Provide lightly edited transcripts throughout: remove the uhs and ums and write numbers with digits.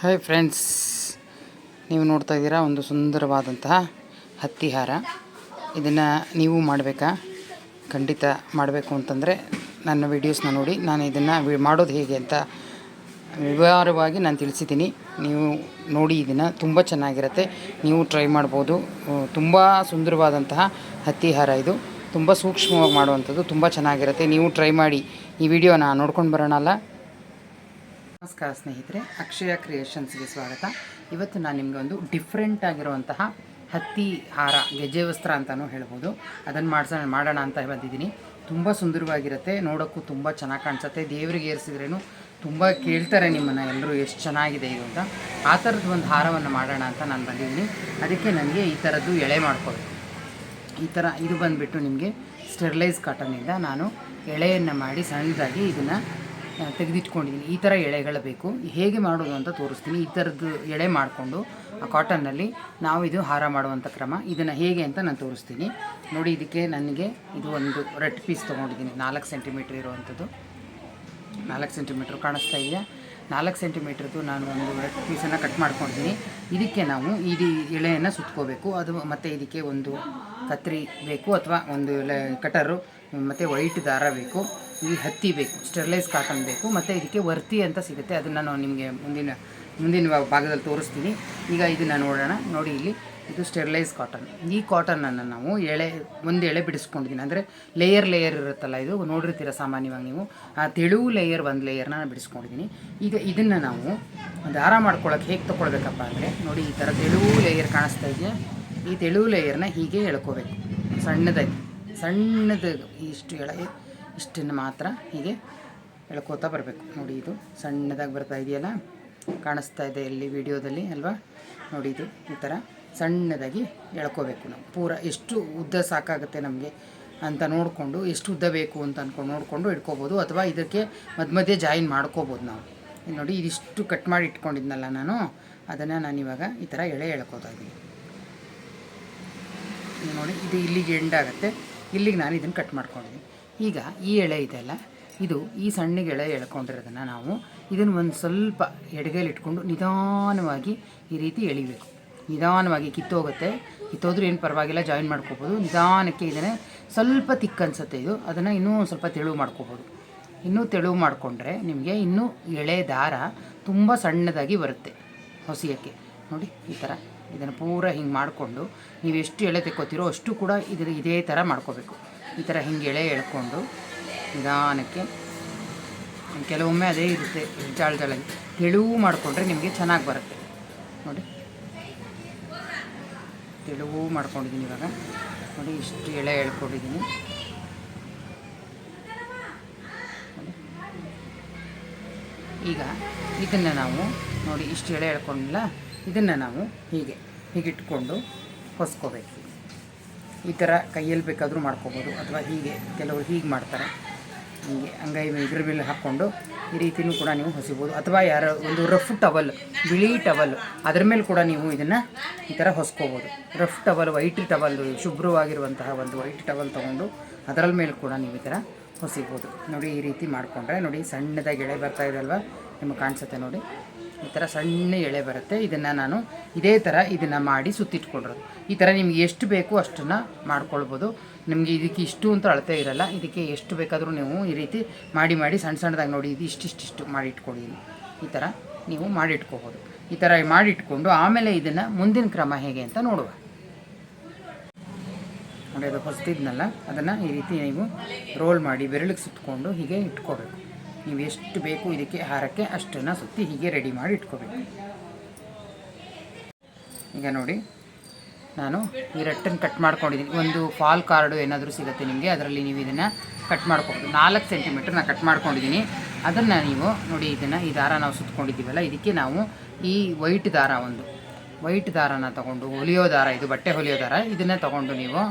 Hi friends, ನೀವು ನೋಡ್ತಾ ಇದ್ದೀರಾ ಒಂದು ಸುಂದರವಾದಂತಹ ಹತ್ತಿ ಹಾರ. ಇದನ್ನು ನೀವು ಮಾಡಬೇಕಾ? ಖಂಡಿತ ಮಾಡಬೇಕು ಅಂತಂದರೆ ನನ್ನ ವೀಡಿಯೋಸ್ನ ನೋಡಿ. ನಾನು ಇದನ್ನು ಮಾಡೋದು ಹೇಗೆ ಅಂತ ವಿವರವಾಗಿ ನಾನು ತಿಳಿಸಿದ್ದೀನಿ. ನೀವು ನೋಡಿ, ಇದನ್ನು ತುಂಬ ಚೆನ್ನಾಗಿರುತ್ತೆ. ನೀವು ಟ್ರೈ ಮಾಡ್ಬೋದು. ತುಂಬ ಸುಂದರವಾದಂತಹ ಹತ್ತಿ ಹಾರ ಇದು. ತುಂಬ ಸೂಕ್ಷ್ಮವಾಗಿ ಮಾಡುವಂಥದ್ದು, ತುಂಬ ಚೆನ್ನಾಗಿರುತ್ತೆ. ನೀವು ಟ್ರೈ ಮಾಡಿ. ಈ ವಿಡಿಯೋನ ನೋಡ್ಕೊಂಡು ಬರೋಣ ಅಲ್ಲ. ನಮಸ್ಕಾರ ಸ್ನೇಹಿತರೆ, ಅಕ್ಷಯ ಕ್ರಿಯೇಷನ್ಸ್ಗೆ ಸ್ವಾಗತ. ಇವತ್ತು ನಾನು ನಿಮಗೆ ಒಂದು ಡಿಫ್ರೆಂಟ್ ಆಗಿರುವಂತಹ ಹತ್ತಿ ಹಾರ, ಗೆಜ್ಜೆ ವಸ್ತ್ರ ಅಂತಲೂ ಹೇಳ್ಬೋದು, ಅದನ್ನು ಮಾಡೋಣ ಅಂತ ಬಂದಿದ್ದೀನಿ. ತುಂಬ ಸುಂದರವಾಗಿರುತ್ತೆ, ನೋಡೋಕ್ಕೂ ತುಂಬ ಚೆನ್ನಾಗಿ ಕಾಣಿಸುತ್ತೆ. ದೇವರಿಗೆ ಏರಿಸಿದ್ರೇನು ತುಂಬ ಕೇಳ್ತಾರೆ ನಿಮ್ಮನ್ನು ಎಲ್ಲರೂ, ಎಷ್ಟು ಚೆನ್ನಾಗಿದೆ ಇದು ಅಂತ. ಆ ಥರದ್ದು ಒಂದು ಹಾರವನ್ನು ಮಾಡೋಣ ಅಂತ ನಾನು ಬಂದಿದ್ದೀನಿ. ಅದಕ್ಕೆ ನನಗೆ ಈ ಥರದ್ದು ಎಳೆ ಮಾಡ್ಕೋಬೇಕು. ಈ ಥರ ಇದು ಬಂದುಬಿಟ್ಟು ನಿಮಗೆ ಸ್ಟೆರ್ಲೈಸ್ ಕಾಟನ್ನಿಂದ ನಾನು ಎಳೆಯನ್ನು ಮಾಡಿ ಸಣ್ಣದಾಗಿ ಇದನ್ನು ತೆಗೆದಿಟ್ಕೊಂಡಿದ್ದೀನಿ. ಈ ಥರ ಎಳೆಗಳು ಬೇಕು. ಹೇಗೆ ಮಾಡೋದು ಅಂತ ತೋರಿಸ್ತೀನಿ. ಈ ಥರದ್ದು ಎಳೆ ಮಾಡಿಕೊಂಡು ಆ ಕಾಟನ್ನಲ್ಲಿ ನಾವು ಇದು ಹಾರ ಮಾಡುವಂಥ ಕ್ರಮ, ಇದನ್ನು ಹೇಗೆ ಅಂತ ನಾನು ತೋರಿಸ್ತೀನಿ ನೋಡಿ. ಇದಕ್ಕೆ ನನಗೆ ಇದು ಒಂದು ರೆಡ್ ಪೀಸ್ ತೊಗೊಂಡಿದ್ದೀನಿ, 4 ಸೆಂಟಿಮೀಟ್ರ್ ಇರುವಂಥದ್ದು. 4 ಸೆಂಟಿಮೀಟ್ರ್ ಕಾಣಿಸ್ತಾ ಇದೆಯಾ? 4 ಸೆಂಟಿಮೀಟ್ರದ್ದು ನಾನು ಒಂದು ರೆಡ್ ಪೀಸನ್ನು ಕಟ್ ಮಾಡ್ಕೊಂಡಿದ್ದೀನಿ. ಇದಕ್ಕೆ ನಾವು ಇದು ಎಳೆಯನ್ನು ಸುತ್ಕೋಬೇಕು. ಅದು ಮತ್ತು ಇದಕ್ಕೆ ಒಂದು ಕತ್ರಿ ಬೇಕು, ಅಥವಾ ಒಂದು ಕಟರು, ಮತ್ತು ವೈಟ್ ದಾರ ಬೇಕು, ಈ ಹತ್ತಿ ಬೇಕು, ಸ್ಟೆರ್ಲೈಸ್ ಕಾಟನ್ ಬೇಕು, ಮತ್ತು ಇದಕ್ಕೆ ವರ್ತಿ ಅಂತ ಸಿಗುತ್ತೆ. ಅದನ್ನು ನಾನು ನಿಮಗೆ ಮುಂದಿನ ಭಾಗದಲ್ಲಿ ತೋರಿಸ್ತೀನಿ. ಈಗ ಇದನ್ನು ನೋಡೋಣ. ನೋಡಿ, ಇಲ್ಲಿ ಇದು ಸ್ಟೆರ್ಲೈಸ್ ಕಾಟನ್. ಈ ಕಾಟನನ್ನು ನಾವು ಒಂದು ಎಳೆ ಬಿಡಿಸ್ಕೊಂಡಿದ್ದೀನಿ. ಅಂದರೆ ಲೇಯರ್ ಇರುತ್ತಲ್ಲ, ಇದು ನೋಡಿರ್ತೀರ ಸಾಮಾನ್ಯವಾಗಿ ನೀವು. ಆ ತೆಳುವು ಒಂದು ಲೇಯರ್ನ ನಾನು ಬಿಡಿಸ್ಕೊಂಡಿದ್ದೀನಿ. ಈಗ ಇದನ್ನು ನಾವು ದಾರ ಮಾಡ್ಕೊಳ್ಳೋಕೆ ಹೇಗೆ ತೊಗೊಳ್ಬೇಕಪ್ಪ ಅಂದರೆ, ನೋಡಿ, ಈ ಥರ ತೆಳುವು ಲೇಯರ್ ಕಾಣಿಸ್ತಾ ಇದೆಯಾ? ಈ ತೆಳುವು ಲೇಯರ್ನ ಹೀಗೆ ಎಳ್ಕೋಬೇಕು, ಸಣ್ಣದು ಇಷ್ಟನ್ನು ಮಾತ್ರ ಹೀಗೆ ಎಳ್ಕೋತಾ ಬರಬೇಕು. ನೋಡಿ, ಇದು ಸಣ್ಣದಾಗಿ ಬರ್ತಾ ಇದೆಯಲ್ಲ, ಕಾಣಿಸ್ತಾ ಇದೆ ಇಲ್ಲಿ ವಿಡಿಯೋದಲ್ಲಿ ಅಲ್ವಾ? ನೋಡಿ, ಇದು ಈ ಥರ ಸಣ್ಣದಾಗಿ ಎಳ್ಕೋಬೇಕು. ನಾವು ಪೂರ ಎಷ್ಟು ಉದ್ದ ಸಾಕಾಗುತ್ತೆ ನಮಗೆ ಅಂತ ನೋಡಿಕೊಂಡು, ಎಷ್ಟು ಉದ್ದ ಬೇಕು ಅಂತ ಅಂದ್ಕೊಂಡು ನೋಡಿಕೊಂಡು ಇಟ್ಕೋಬೋದು, ಅಥವಾ ಇದಕ್ಕೆ ಮಧ್ಯೆ ಜಾಯಿನ್ ಮಾಡ್ಕೋಬೋದು ನಾವು. ನೋಡಿ, ಇದಿಷ್ಟು ಕಟ್ ಮಾಡಿ ಇಟ್ಕೊಂಡಿದ್ನಲ್ಲ ನಾನು, ಅದನ್ನು ನಾನಿವಾಗ ಈ ಥರ ಎಳ್ಕೋತಾ ಇದ್ದೀನಿ. ನೋಡಿ, ಇದು ಇಲ್ಲಿಗೆ ಎಂಡಾಗುತ್ತೆ, ಇಲ್ಲಿಗೆ ನಾನು ಇದನ್ನು ಕಟ್ ಮಾಡ್ಕೊಂಡಿದ್ದೀನಿ. ಈಗ ಈ ಎಳೆ ಇದೆಯಲ್ಲ, ಇದು ಈ ಸಣ್ಣಗೆ ಎಳೆ ಎಳ್ಕೊಂಡಿರೋದನ್ನು ನಾವು ಇದನ್ನು ಒಂದು ಸ್ವಲ್ಪ ಎಡಗೈಲಿ ಇಟ್ಕೊಂಡು ನಿಧಾನವಾಗಿ ಈ ರೀತಿ ಎಳಿಬೇಕು. ನಿಧಾನವಾಗಿ ಕಿತ್ತೋದ್ರೂ ಏನು ಪರವಾಗಿಲ್ಲ, ಜಾಯಿನ್ ಮಾಡ್ಕೋಬೋದು. ನಿಧಾನಕ್ಕೆ ಇದನ್ನೇ ಸ್ವಲ್ಪ ತಿಕ್ ಅನಿಸುತ್ತೆ ಇದು, ಅದನ್ನು ಇನ್ನೂ ಸ್ವಲ್ಪ ತೆಳು ಮಾಡ್ಕೋಬೋದು. ಇನ್ನೂ ತೆಳು ಮಾಡಿಕೊಂಡ್ರೆ ನಿಮಗೆ ಇನ್ನೂ ಎಳೆ ದಾರ ತುಂಬ ಸಣ್ಣದಾಗಿ ಬರುತ್ತೆ ಹೊಸಿಯೋಕ್ಕೆ. ನೋಡಿ, ಈ ಥರ ಇದನ್ನು ಪೂರ ಹಿಂಗೆ ಮಾಡಿಕೊಂಡು ನೀವು ಎಷ್ಟು ಎಳೆ ತೆಕ್ಕೋತೀರೋ ಅಷ್ಟು ಕೂಡ ಇದೇ ಥರ ಮಾಡ್ಕೋಬೇಕು. ಈ ಥರ ಹಿಂಗೆ ಎಳೆ ಎಳ್ಕೊಂಡು ನಿಧಾನಕ್ಕೆ, ಕೆಲವೊಮ್ಮೆ ಅದೇ ಇರುತ್ತೆ ಜಾಳಾಗಿ, ತೆಳುವು ಮಾಡಿಕೊಂಡ್ರೆ ನಿಮಗೆ ಚೆನ್ನಾಗಿ ಬರುತ್ತೆ. ನೋಡಿ, ತೆಳುವು ಮಾಡ್ಕೊಂಡಿದ್ದೀನಿ ಇವಾಗ. ನೋಡಿ, ಇಷ್ಟು ಎಳೆ ಎಳ್ಕೊಂಡಿದ್ದೀನಿ. ಈಗ ಇದನ್ನು ನಾವು ನೋಡಿ, ಇಷ್ಟು ಎಳೆ ಎಳ್ಕೊಂಡಿಲ್ಲ, ಇದನ್ನು ನಾವು ಹೀಗೆ ಇಟ್ಕೊಂಡು ಹೊಸ್ಕೋಬೇಕು. ಈ ಥರ ಕೈಯಲ್ಲಿ ಬೇಕಾದರೂ ಮಾಡ್ಕೋಬೋದು, ಅಥವಾ ಹೀಗೆ ಕೆಲವರು ಹೀಗೆ ಮಾಡ್ತಾರೆ, ಹೀಗೆ ಅಂಗೈ ಇದ್ರ ಮೇಲೆ ಹಾಕ್ಕೊಂಡು ಈ ರೀತಿಯೂ ಕೂಡ ನೀವು ಹೊಸಿಬೋದು. ಅಥವಾ ಯಾರೋ ಒಂದು ರಫ್ ಟವಲ್, ಬಿಳಿ ಟವಲ್, ಅದ್ರ ಮೇಲೆ ಕೂಡ ನೀವು ಇದನ್ನು ಈ ಥರ ಹೊಸ್ಕೋಬೋದು. ರಫ್ ಟವಲ್, ವೈಟ್ ಟವಲ್, ಶುಭ್ರವಾಗಿರುವಂತಹ ಒಂದು ವೈಟ್ ಟವಲ್ ತೊಗೊಂಡು ಅದರ ಮೇಲೆ ಕೂಡ ನೀವು ಈ ಥರ ಹೊಸಿಬೋದು. ನೋಡಿ, ಈ ರೀತಿ ಮಾಡಿಕೊಂಡ್ರೆ ನೋಡಿ ಸಣ್ಣದಾಗಿ ಎಳೆ ಬರ್ತಾ ಇದೆ ಅಲ್ವಾ, ನಿಮಗೆ ಕಾಣಿಸುತ್ತೆ ನೋಡಿ, ಈ ಥರ ಸಣ್ಣ ಎಳೆ ಬರುತ್ತೆ. ಇದನ್ನು ನಾನು ಇದೇ ಥರ ಇದನ್ನು ಮಾಡಿ ಸುತ್ತಿಟ್ಕೊಂಡಿರೋದು. ಈ ಥರ ನಿಮ್ಗೆ ಎಷ್ಟು ಬೇಕು ಅಷ್ಟನ್ನು ಮಾಡ್ಕೊಳ್ಬೋದು. ನಿಮಗೆ ಇದಕ್ಕೆ ಇಷ್ಟು ಅಂತ ಅಳತೆ ಇರಲ್ಲ, ಇದಕ್ಕೆ ಎಷ್ಟು ಬೇಕಾದರೂ ನೀವು ಈ ರೀತಿ ಮಾಡಿ ಸಣ್ಣದಾಗಿ ನೋಡಿ, ಇದು ಇಷ್ಟಿಷ್ಟು ಮಾಡಿ ಇಟ್ಕೊಂಡಿದ್ದೀನಿ. ಈ ಥರ ನೀವು ಮಾಡಿಟ್ಕೋಬೋದು. ಈ ಥರ ಮಾಡಿಟ್ಕೊಂಡು ಆಮೇಲೆ ಇದನ್ನು ಮುಂದಿನ ಕ್ರಮ ಹೇಗೆ ಅಂತ ನೋಡುವ. ನೋಡಿ, ಅದು ಹೊಸ್ತಿದ್ನಲ್ಲ, ಅದನ್ನು ಈ ರೀತಿ ನೀವು ರೋಲ್ ಮಾಡಿ ಬೆರಳಿಗೆ ಸುತ್ತಕೊಂಡು ಹೀಗೆ ಇಟ್ಕೋಬೇಕು. ನೀವು ಎಷ್ಟು ಬೇಕು ಇದಕ್ಕೆ ಹಾರಕ್ಕೆ ಅಷ್ಟನ್ನು ಸುತ್ತಿ ಹೀಗೆ ರೆಡಿ ಮಾಡಿ ಇಟ್ಕೋಬೇಕು. ಈಗ ನೋಡಿ, ನಾನು ಈ ರಟ್ಟನ್ನು ಕಟ್ ಮಾಡ್ಕೊಂಡಿದ್ದೀನಿ. ಒಂದು ಫಾಲ್ ಕಾರ್ಡು ಏನಾದರೂ ಸಿಗುತ್ತೆ ನಿಮಗೆ, ಅದರಲ್ಲಿ ನೀವು ಇದನ್ನು ಕಟ್ ಮಾಡ್ಕೊಬೋದು. 4 ಸೆಂಟಿಮೀಟ್ರ್ ನಾನು ಕಟ್ ಮಾಡ್ಕೊಂಡಿದ್ದೀನಿ. ಅದನ್ನು ನೀವು ನೋಡಿ, ಈ ದಾರ ನಾವು ಸುತ್ಕೊಂಡಿದ್ದೀವಲ್ಲ, ಇದಕ್ಕೆ ನಾವು ಈ ವೈಟ್ ದಾರನ ತೊಗೊಂಡು, ಹೊಲಿಯೋ ದಾರ, ಇದು ಬಟ್ಟೆ ಹೊಲಿಯೋ ದಾರ, ಇದನ್ನು ತೊಗೊಂಡು ನೀವು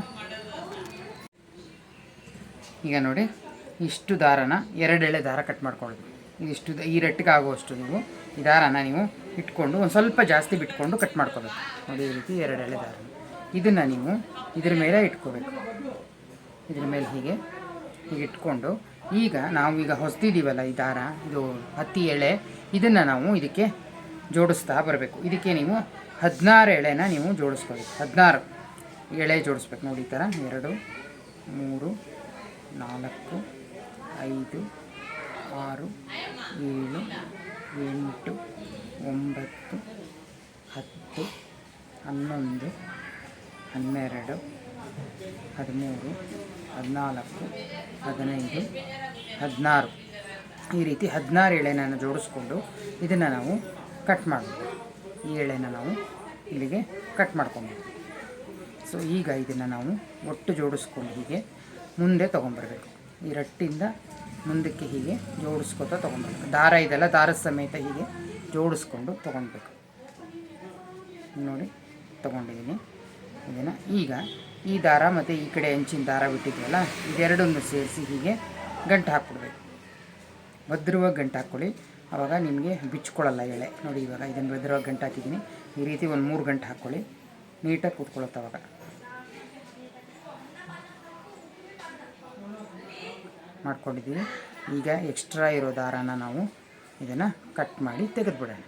ಈಗ ನೋಡಿ ಇಷ್ಟು ದಾರನ 2 ಎಳೆ ದಾರ ಕಟ್ ಮಾಡ್ಕೊಳ್ಳೋದು. ಇದಿಷ್ಟು ಈ ರೆಟ್ಟಿಗೆ ಆಗುವಷ್ಟು ನೀವು ಈ ದಾರನ ನೀವು ಇಟ್ಕೊಂಡು ಒಂದು ಸ್ವಲ್ಪ ಜಾಸ್ತಿ ಬಿಟ್ಕೊಂಡು ಕಟ್ ಮಾಡ್ಕೋಬೇಕು. ನೋಡಿ, ಈ ರೀತಿ 2 ಎಳೆ ದಾರ ಇದನ್ನು ನೀವು ಇದ್ರ ಮೇಲೆ ಇಟ್ಕೋಬೇಕು. ಇದ್ರ ಮೇಲೆ ಹೀಗೆ ಇಟ್ಕೊಂಡು ಈಗ ನಾವು ಹೊಸ್ತಿದ್ದೀವಲ್ಲ ಈ ದಾರ, ಇದು ಹತ್ತಿ ಎಳೆ, ಇದನ್ನು ನಾವು ಇದಕ್ಕೆ ಜೋಡಿಸ್ತಾ ಬರಬೇಕು. ಇದಕ್ಕೆ ನೀವು 16 ಎಳೆನ ನೀವು ಜೋಡಿಸ್ಕೋಬೇಕು. 16 ಎಳೆ ಜೋಡಿಸ್ಬೇಕು ನೋಡಿ. ಈ ಥರ 2 3 4 5 6 7 8 9 10 11 12 13 14 15 16 ಈ ರೀತಿ 16 ಎಳೆನ ಜೋಡಿಸ್ಕೊಂಡು ಇದನ್ನು ನಾವು ಕಟ್ ಮಾಡಬೇಕು. ಈ ಎಳೆನ ನಾವು ಇಲ್ಲಿಗೆ ಕಟ್ ಮಾಡ್ಕೊಬೇಕು. ಸೊ ಈಗ ಇದನ್ನು ನಾವು ಒಟ್ಟು ಜೋಡಿಸ್ಕೊಂಡು ಹೀಗೆ ಮುಂದೆ ತೊಗೊಂಬರ್ಬೇಕು. ಈ ರಟ್ಟಿಂದ ಮುಂದಕ್ಕೆ ಹೀಗೆ ಜೋಡಿಸ್ಕೊತಾ ತೊಗೊಂಬರ್ಬೇಕು. ದಾರ ಇದೆಲ್ಲ ದಾರದ ಸಮೇತ ಹೀಗೆ ಜೋಡಿಸ್ಕೊಂಡು ತೊಗೊಳ್ಬೇಕು. ನೋಡಿ ತೊಗೊಂಡಿದ್ದೀನಿ ಇದನ್ನು. ಈಗ ಈ ದಾರ ಮತ್ತು ಈ ಕಡೆ ಹೆಂಚಿನ ದಾರ ಬಿಟ್ಟಿದ್ವಲ್ಲ, ಇದೆರಡನ್ನು ಸೇರಿಸಿ ಹೀಗೆ ಗಂಟು ಹಾಕ್ಬಿಡ್ಬೇಕು. ಭದ್ರವಾಗಿ ಗಂಟು ಹಾಕ್ಕೊಳ್ಳಿ, ಆವಾಗ ನಿಮಗೆ ಬಿಚ್ಕೊಳ್ಳಲ್ಲ ಎಳೆ. ನೋಡಿ ಇವಾಗ ಇದನ್ನು ಭದ್ರವಾಗಿ ಗಂಟು ಹಾಕಿದ್ದೀನಿ. ಈ ರೀತಿ ಒಂದು 3 ಗಂಟು ಹಾಕ್ಕೊಳ್ಳಿ, ನೀಟಾಗಿ ಕೂತ್ಕೊಳ್ಳುತ್ತೆ. ಅವಾಗ ಮಾಡ್ಕೊಂಡಿದ್ದೀವಿ. ಈಗ ಎಕ್ಸ್ಟ್ರಾ ಇರೋ ದಾರಾನ ನಾವು ಇದನ್ನು ಕಟ್ ಮಾಡಿ ತೆಗೆದುಬಿಡೋಣ.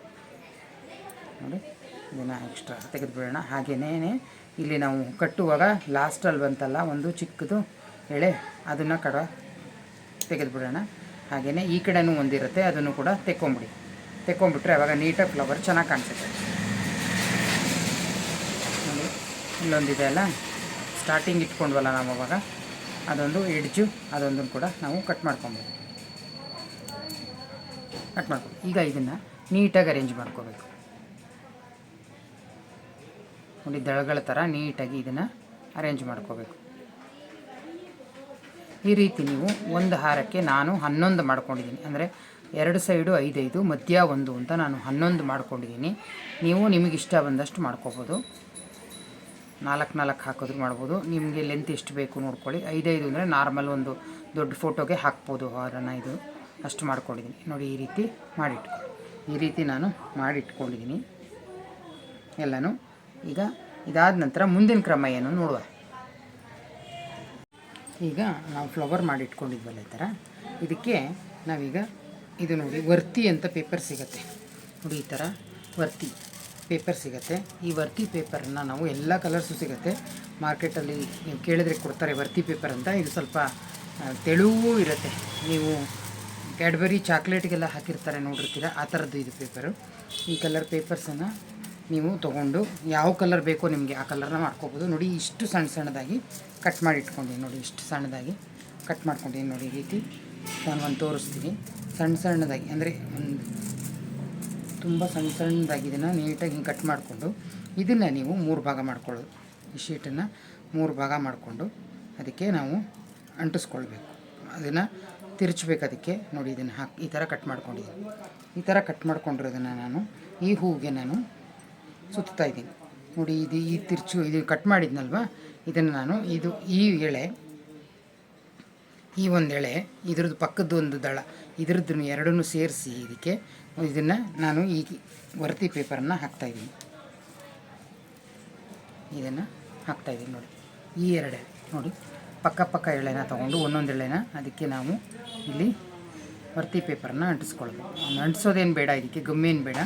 ನೋಡಿ ಇದನ್ನು ಎಕ್ಸ್ಟ್ರಾ ತೆಗೆದುಬಿಡೋಣ. ಹಾಗೆಯೇ ಇಲ್ಲಿ ನಾವು ಕಟ್ಟುವಾಗ ಲಾಸ್ಟಲ್ಲಿ ಬಂತಲ್ಲ ಒಂದು ಚಿಕ್ಕದು ಎಳೆ, ಅದನ್ನು ತೆಗೆದುಬಿಡೋಣ. ಹಾಗೆಯೇ ಈ ಕಡೆನೂ ಒಂದಿರುತ್ತೆ, ಅದನ್ನು ಕೂಡ ತೆಕ್ಕೊಂಬಿಟ್ರೆ ಆವಾಗ ನೀಟಾಗಿ ಫ್ಲವರ್ ಚೆನ್ನಾಗಿ ಕಾಣಿಸುತ್ತೆ. ನೋಡಿ ಇಲ್ಲೊಂದಿದೆ ಅಲ್ಲ, ಸ್ಟಾರ್ಟಿಂಗ್ ಇಟ್ಕೊಂಡ್ವಲ್ಲ ನಾವು, ಅವಾಗ ಅದೊಂದು ಎಡ್ಜು, ಅದೊಂದನ್ನು ಕೂಡ ನಾವು ಕಟ್ ಮಾಡ್ಕೊಬೋದು. ಈಗ ಇದನ್ನು ನೀಟಾಗಿ ಅರೇಂಜ್ ಮಾಡ್ಕೋಬೇಕು. ನೋಡಿ ದಳಗಳ ಥರ ನೀಟಾಗಿ ಇದನ್ನು ಅರೇಂಜ್ ಮಾಡ್ಕೋಬೇಕು. ಈ ರೀತಿ ನೀವು ಒಂದು ಹಾರಕ್ಕೆ ನಾನು 11 ಮಾಡ್ಕೊಂಡಿದ್ದೀನಿ. ಅಂದರೆ 2 ಸೈಡು 5 ಮಧ್ಯ 1 ಅಂತ ನಾನು 11 ಮಾಡ್ಕೊಂಡಿದ್ದೀನಿ. ನೀವು ನಿಮಗೆ ಇಷ್ಟ ಬಂದಷ್ಟು ಮಾಡ್ಕೋಬೋದು. 4 ಹಾಕಿದ್ರು ಮಾಡ್ಬೋದು. ನಿಮಗೆ ಲೆಂತ್ ಎಷ್ಟು ಬೇಕು ನೋಡ್ಕೊಳ್ಳಿ. 5 ಅಂದರೆ ನಾರ್ಮಲ್ ಒಂದು ದೊಡ್ಡ ಫೋಟೋಗೆ ಹಾಕ್ಬೋದು ಹಾರನ. ಇದು ಅಷ್ಟು ಮಾಡ್ಕೊಂಡಿದ್ದೀನಿ ನೋಡಿ. ಈ ರೀತಿ ಈ ರೀತಿ ನಾನು ಮಾಡಿಟ್ಕೊಂಡಿದ್ದೀನಿ ಎಲ್ಲನೂ. ಈಗ ಇದಾದ ನಂತರ ಮುಂದಿನ ಕ್ರಮ ಏನು ನೋಡುವ. ಈಗ ನಾವು ಫ್ಲವರ್ ಮಾಡಿಟ್ಕೊಂಡಿದ್ವಲ್ಲ ಈ ಥರ, ಇದಕ್ಕೆ ನಾವೀಗ ಇದು ನೋಡಿ ವರ್ತಿ ಅಂತ ಪೇಪರ್ ಸಿಗುತ್ತೆ ನೋಡಿ. ಈ ಥರ ವರ್ತಿ ಪೇಪರ್ ಸಿಗುತ್ತೆ. ಈ ವರ್ತಿ ಪೇಪರನ್ನು ನಾವು ಎಲ್ಲ ಕಲರ್ಸು ಸಿಗುತ್ತೆ ಮಾರ್ಕೆಟಲ್ಲಿ. ನೀವು ಕೇಳಿದ್ರೆ ಕೊಡ್ತಾರೆ ವರ್ತಿ ಪೇಪರ್ ಅಂತ. ಇದು ಸ್ವಲ್ಪ ತೆಳುವೂ ಇರುತ್ತೆ. ನೀವು ಕ್ಯಾಡ್ಬರಿ ಚಾಕ್ಲೇಟ್ಗೆಲ್ಲ ಹಾಕಿರ್ತಾರೆ ನೋಡಿರ್ತೀರ, ಆ ಥರದ್ದು ಇದು ಪೇಪರು. ಈ ಕಲರ್ ಪೇಪರ್ಸನ್ನು ನೀವು ತೊಗೊಂಡು ಯಾವ ಕಲರ್ ಬೇಕೋ ನಿಮಗೆ ಆ ಕಲರ್ನ ಮಾಡ್ಕೋಬೋದು. ನೋಡಿ ಇಷ್ಟು ಸಣ್ಣದಾಗಿ ಕಟ್ ಮಾಡಿ ಇಟ್ಕೊಂಡಿದ್ದೀನಿ ನೋಡಿ. ಇಷ್ಟು ಸಣ್ಣದಾಗಿ ಕಟ್ ಮಾಡ್ಕೊಂಡಿದ್ದೀನಿ ನೋಡಿ. ಈ ರೀತಿ ನಾನು ಒಂದು ತೋರಿಸ್ತೀನಿ. ಸಣ್ಣದಾಗಿ ಅಂದರೆ ಒಂದು ತುಂಬ ಸಣ್ಣದಾಗಿ ಇದನ್ನು ನೀಟಾಗಿ ಹಿಂಗೆ ಕಟ್ ಮಾಡಿಕೊಂಡು ಇದನ್ನು ನೀವು 3 ಭಾಗ ಮಾಡ್ಕೊಳ್ಳೋದು. ಈ ಶೀಟನ್ನು 3 ಭಾಗ ಮಾಡಿಕೊಂಡು ಅದಕ್ಕೆ ನಾವು ಅಂಟಿಸ್ಕೊಳ್ಬೇಕು. ಅದನ್ನು ತಿರುಚಬೇಕು. ಅದಕ್ಕೆ ನೋಡಿ ಇದನ್ನು ಹಾಕಿ ಈ ಥರ ಕಟ್ ಮಾಡ್ಕೊಂಡಿದ್ದೀನಿ. ಈ ಥರ ಕಟ್ ಮಾಡ್ಕೊಂಡಿರೋದನ್ನು ನಾನು ಈ ಹೂವಿಗೆ ನಾನು ಸುತ್ತಾ ಇದ್ದೀನಿ ನೋಡಿ. ಇದು ಕಟ್ ಮಾಡಿದ್ನಲ್ವ, ಇದನ್ನು ನಾನು ಈ ಎಳೆ, ಈ ಒಂದು ಎಳೆ, ಇದ್ರದ್ದು ಪಕ್ಕದ್ದು ಒಂದು ದಳ, ಇದ್ರದ್ದು ಎರಡನ್ನೂ ಸೇರಿಸಿ ಇದನ್ನು ನಾನು ಈ ವರ್ತಿ ಪೇಪರನ್ನು ಹಾಕ್ತಾಯಿದ್ದೀನಿ. ಇದನ್ನು ಹಾಕ್ತಾಯಿದ್ದೀನಿ ನೋಡಿ. ಈ 2 ಎಳೆ ನೋಡಿ, ಪಕ್ಕ ಎಳೆನ ತೊಗೊಂಡು ಒಂದೊಂದು ಎಳೆನ ಅದಕ್ಕೆ ನಾವು ಇಲ್ಲಿ ವರ್ತಿ ಪೇಪರನ್ನ ಅಂಟಿಸ್ಕೊಳ್ಬೇಕು. ಅಂಟಿಸೋದೇನು ಬೇಡ, ಇದಕ್ಕೆ ಗಮ್ಮೇನು ಬೇಡ.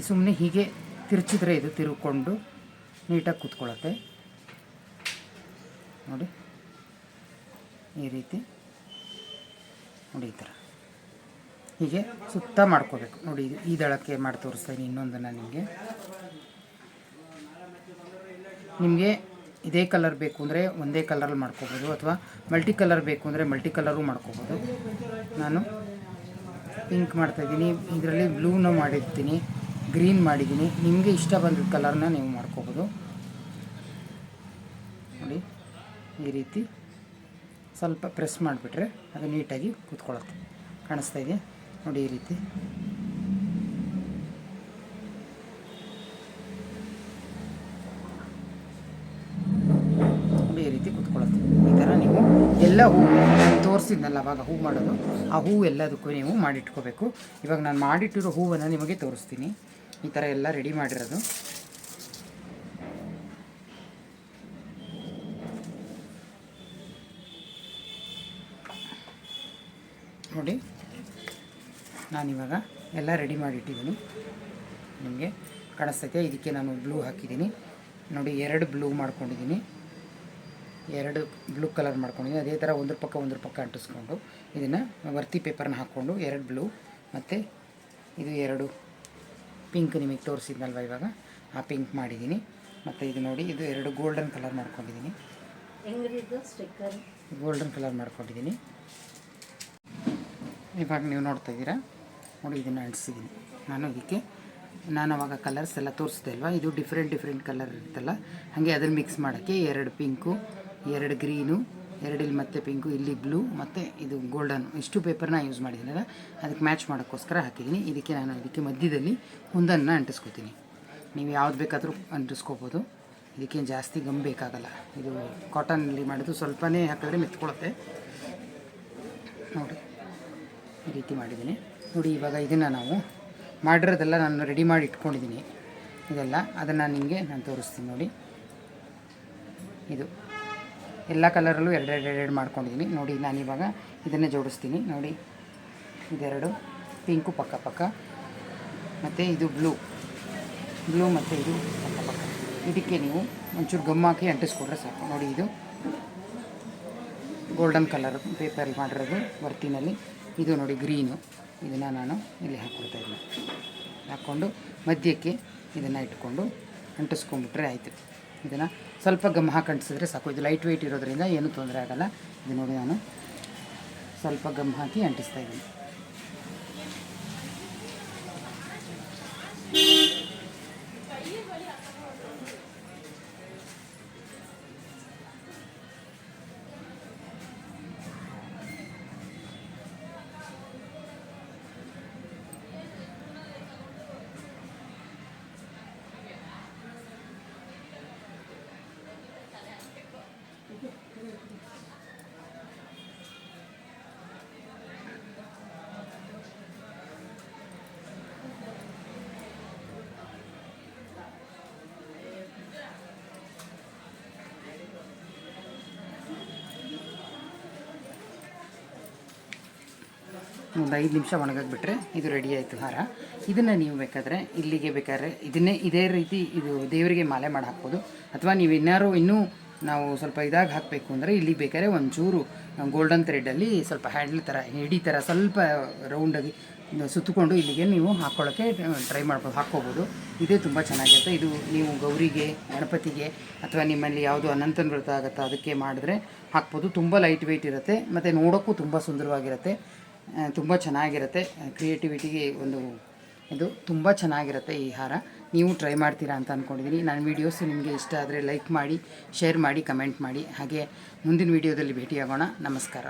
ಸುಮ್ಮನೆ ಹೀಗೆ ತಿರುಚಿದ್ರೆ ಇದು ತಿರುಗಿಕೊಂಡು ನೀಟಾಗಿ ಕೂತ್ಕೊಳ್ಳುತ್ತೆ ನೋಡಿ. ಈ ರೀತಿ ನೋಡಿ ಈ ಥರ ಹೀಗೆ ಸುತ್ತ ಮಾಡ್ಕೋಬೇಕು ನೋಡಿ. ಈ ದಳಕ್ಕೆ ಮಾಡಿ ತೋರಿಸ್ತೀನಿ ಇನ್ನೊಂದನ್ನು ನಿಮಗೆ ಇದೇ ಕಲರ್ ಬೇಕು ಅಂದರೆ ಒಂದೇ ಕಲರಲ್ಲಿ ಮಾಡ್ಕೋಬೋದು, ಅಥವಾ ಮಲ್ಟಿ ಕಲರ್ ಬೇಕು ಅಂದರೆ ಮಲ್ಟಿ ಕಲರು ಮಾಡ್ಕೋಬೋದು. ನಾನು ಪಿಂಕ್ ಮಾಡ್ತಾಯಿದ್ದೀನಿ, ಇದರಲ್ಲಿ ಬ್ಲೂನ ಮಾಡಿರ್ತೀನಿ, ಗ್ರೀನ್ ಮಾಡಿದ್ದೀನಿ. ನಿಮಗೆ ಇಷ್ಟ ಬಂದ ಕಲರ್ನ ನೀವು ಮಾಡ್ಕೋಬೋದು ನೋಡಿ. ಈ ರೀತಿ ಸ್ವಲ್ಪ ಪ್ರೆಸ್ ಮಾಡಿಬಿಟ್ರೆ ಅದು ನೀಟಾಗಿ ಕೂತ್ಕೊಳ್ಳುತ್ತೆ. ಕಾಣಿಸ್ತಾ ಇದೆ ನೋಡಿ. ಈ ರೀತಿ ನೋಡಿ, ಈ ರೀತಿ ಕೂತ್ಕೊಳ್ಳುತ್ತೆ. ಈ ಥರ ನೀವು ಎಲ್ಲ ಹೂ ತೋರಿಸಿದ್ನಲ್ಲ ಅವಾಗ ಹೂ ಮಾಡೋದು, ಆ ಹೂ ಎಲ್ಲದಕ್ಕೂ ನೀವು ಮಾಡಿಟ್ಕೋಬೇಕು. ಇವಾಗ ನಾನು ಮಾಡಿಟ್ಟಿರೋ ಹೂವನ್ನು ನಿಮಗೆ ತೋರಿಸ್ತೀನಿ. ಈ ಥರ ಎಲ್ಲ ರೆಡಿ ಮಾಡಿರೋದು ನೋಡಿ. ನಾನಿವಾಗ ಎಲ್ಲ ರೆಡಿ ಮಾಡಿಟ್ಟಿದ್ದೀನಿ. ನಿಮಗೆ ಕಾಣಿಸ್ತೈತೆ. ಇದಕ್ಕೆ ನಾನು ಬ್ಲೂ ಹಾಕಿದ್ದೀನಿ ನೋಡಿ, 2 ಬ್ಲೂ ಮಾಡ್ಕೊಂಡಿದ್ದೀನಿ, 2 ಬ್ಲೂ ಕಲರ್ ಮಾಡ್ಕೊಂಡಿದ್ದೀನಿ. ಅದೇ ಥರ ಒಂದ್ರ ಪಕ್ಕ ಅಂಟಿಸ್ಕೊಂಡು ಇದನ್ನು ವರ್ತಿ ಪೇಪರ್ನ ಹಾಕ್ಕೊಂಡು 2 ಬ್ಲೂ ಮತ್ತು ಇದು 2 ಪಿಂಕ್ ನಿಮಗೆ ತೋರಿಸಿದ್ನಲ್ವ ಇವಾಗ, ಆ ಪಿಂಕ್ ಮಾಡಿದ್ದೀನಿ. ಮತ್ತು ಇದು ನೋಡಿ, ಇದು 2 ಗೋಲ್ಡನ್ ಕಲರ್ ಮಾಡ್ಕೊಂಡಿದ್ದೀನಿ, ಗೋಲ್ಡನ್ ಕಲರ್ ಮಾಡ್ಕೊಂಡಿದ್ದೀನಿ. ಇವಾಗ ನೀವು ನೋಡ್ತಾ ಇದ್ದೀರಾ ನೋಡಿ, ಇದನ್ನು ಅಂಟಿಸಿದ್ದೀನಿ ನಾನು. ಇದಕ್ಕೆ ನಾನು ಅವಾಗ ಕಲರ್ಸ್ ಎಲ್ಲ ತೋರಿಸ್ದೆ ಅಲ್ವಾ, ಇದು ಡಿಫ್ರೆಂಟ್ ಕಲರ್ ಇರುತ್ತಲ್ಲ, ಹಾಗೆ ಅದನ್ನು ಮಿಕ್ಸ್ ಮಾಡೋಕ್ಕೆ 2 ಪಿಂಕು, 2 ಗ್ರೀನು, 2 ಇಲ್ಲಿ ಮತ್ತು ಪಿಂಕು, ಇಲ್ಲಿ ಬ್ಲೂ ಮತ್ತು ಇದು ಗೋಲ್ಡನ್, ಇಷ್ಟು ಪೇಪರ್ನ ಯೂಸ್ ಮಾಡಿದ್ದೀನಲ್ಲ, ಅದಕ್ಕೆ ಮ್ಯಾಚ್ ಮಾಡೋಕ್ಕೋಸ್ಕರ ಹಾಕಿದ್ದೀನಿ. ಇದಕ್ಕೆ ಮಧ್ಯದಲ್ಲಿ ಒಂದನ್ನು ಅಂಟಿಸ್ಕೊತೀನಿ. ನೀವು ಯಾವ್ದು ಬೇಕಾದರೂ ಅಂಟಿಸ್ಕೋಬೋದು, ಇದಕ್ಕೇನು ಜಾಸ್ತಿ ಗಮ್ ಬೇಕಾಗಲ್ಲ. ಇದು ಕಾಟನಲ್ಲಿ ಮಾಡೋದು, ಸ್ವಲ್ಪನೇ ಹಾಕಿದ್ರೆ ಮೆತ್ಕೊಳ್ಳುತ್ತೆ ನೋಡಿ. ಈ ರೀತಿ ಮಾಡಿದ್ದೀನಿ ನೋಡಿ. ಇವಾಗ ಇದನ್ನು ನಾವು ಮಾಡಿರೋದೆಲ್ಲ ನಾನು ರೆಡಿ ಮಾಡಿ ಇಟ್ಕೊಂಡಿದ್ದೀನಿ ಇದೆಲ್ಲ, ಅದನ್ನು ನಿಮಗೆ ನಾನು ತೋರಿಸ್ತೀನಿ ನೋಡಿ. ಇದು ಎಲ್ಲ ಕಲರಲ್ಲೂ 2 ಮಾಡ್ಕೊಂಡಿದ್ದೀನಿ ನೋಡಿ. ನಾನಿವಾಗ ಇದನ್ನೇ ಜೋಡಿಸ್ತೀನಿ ನೋಡಿ. ಇದೆರಡು ಪಿಂಕು ಪಕ್ಕ ಮತ್ತು ಇದು ಬ್ಲೂ ಮತ್ತು ಇದು ಪಕ್ಕ. ಇದಕ್ಕೆ ನೀವು ಒಂಚೂರು ಗಮ್ ಹಾಕಿ ಅಂಟಿಸ್ಕೊಂಡ್ರೆ ಸಾಕು ನೋಡಿ. ಇದು ಗೋಲ್ಡನ್ ಕಲರ್ ಪೇಪರಲ್ಲಿ ಮಾಡಿರೋದು ವರ್ತಿನಲ್ಲಿ. ಇದು ನೋಡಿ ಗ್ರೀನು, ಇದನ್ನು ನಾನು ಇಲ್ಲಿ ಹಾಕ್ಕೊಡ್ತಾಯಿದ್ದೀನಿ. ಹಾಕ್ಕೊಂಡು ಮಧ್ಯಕ್ಕೆ ಇದನ್ನು ಇಟ್ಕೊಂಡು ಅಂಟಿಸ್ಕೊಂಡ್ಬಿಟ್ರೆ ಆಯಿತು. ಇದನ್ನು ಸ್ವಲ್ಪ ಗಮ್ ಹಾಕಿ ಅಂಟಿಸಿದ್ರೆ ಸಾಕು. ಇದು ಲೈಟ್ ವೆಯ್ಟ್ ಇರೋದ್ರಿಂದ ಏನೂ ತೊಂದರೆ ಆಗೋಲ್ಲ. ಇದು ನೋಡಿ, ನಾನು ಸ್ವಲ್ಪ ಗಮ್ ಹಾಕಿ ಅಂಟಿಸ್ತಾಯಿದ್ದೀನಿ. ಒಂದು 5 ನಿಮಿಷ ಒಣಗಾಕ್ಬಿಟ್ರೆ ಇದು ರೆಡಿ ಆಯಿತು ಹಾರ. ಇದನ್ನು ನೀವು ಬೇಕಾದರೆ ಇಲ್ಲಿಗೆ ಬೇಕಾದ್ರೆ ಇದೇ ರೀತಿ ಇದು ದೇವರಿಗೆ ಮಾಲೆ ಮಾಡಿ ಹಾಕ್ಬೋದು. ಅಥವಾ ನೀವು ಇನ್ನೂ ನಾವು ಸ್ವಲ್ಪ ಇದಾಗಿ ಹಾಕಬೇಕು ಅಂದರೆ ಇಲ್ಲಿ ಬೇಕಾದ್ರೆ ಒಂಚೂರು ಗೋಲ್ಡನ್ ಥ್ರೆಡ್ಡಲ್ಲಿ ಸ್ವಲ್ಪ ಹ್ಯಾಂಡಲ್ ಥರ ಹಿಡಿ ಥರ ಸ್ವಲ್ಪ ರೌಂಡಾಗಿ ಸುತ್ತಕೊಂಡು ಇಲ್ಲಿಗೆ ನೀವು ಹಾಕ್ಕೊಳ್ಳೋಕ್ಕೆ ಟ್ರೈ ಮಾಡ್ಬೋದು, ಹಾಕ್ಕೋಬೋದು. ಇದೇ ತುಂಬ ಚೆನ್ನಾಗಿರುತ್ತೆ. ಇದು ನೀವು ಗೌರಿಗೆ, ಗಣಪತಿಗೆ ಅಥವಾ ನಿಮ್ಮಲ್ಲಿ ಯಾವುದು ಅನಂತನ ವ್ರತ ಆಗುತ್ತೋ ಅದಕ್ಕೆ ಮಾಡಿದ್ರೆ ಹಾಕ್ಬೋದು. ತುಂಬ ಲೈಟ್ ವೆಯ್ಟ್ ಇರುತ್ತೆ ಮತ್ತು ನೋಡೋಕ್ಕೂ ತುಂಬ ಸುಂದರವಾಗಿರುತ್ತೆ, ತುಂಬ ಚೆನ್ನಾಗಿರುತ್ತೆ. ಕ್ರಿಯೇಟಿವಿಟಿಗೆ ಇದು ತುಂಬ ಚೆನ್ನಾಗಿರುತ್ತೆ ಈ ಹಾರ. ನೀವು ಟ್ರೈ ಮಾಡ್ತೀರಾ ಅಂತ ಅಂದ್ಕೊಂಡಿದ್ದೀನಿ. ನನ್ನ ವೀಡಿಯೋಸ್ ನಿಮಗೆ ಇಷ್ಟ ಆದರೆ ಲೈಕ್ ಮಾಡಿ, ಶೇರ್ ಮಾಡಿ, ಕಮೆಂಟ್ ಮಾಡಿ. ಹಾಗೆ ಮುಂದಿನ ವೀಡಿಯೋದಲ್ಲಿ ಭೇಟಿಯಾಗೋಣ. ನಮಸ್ಕಾರ.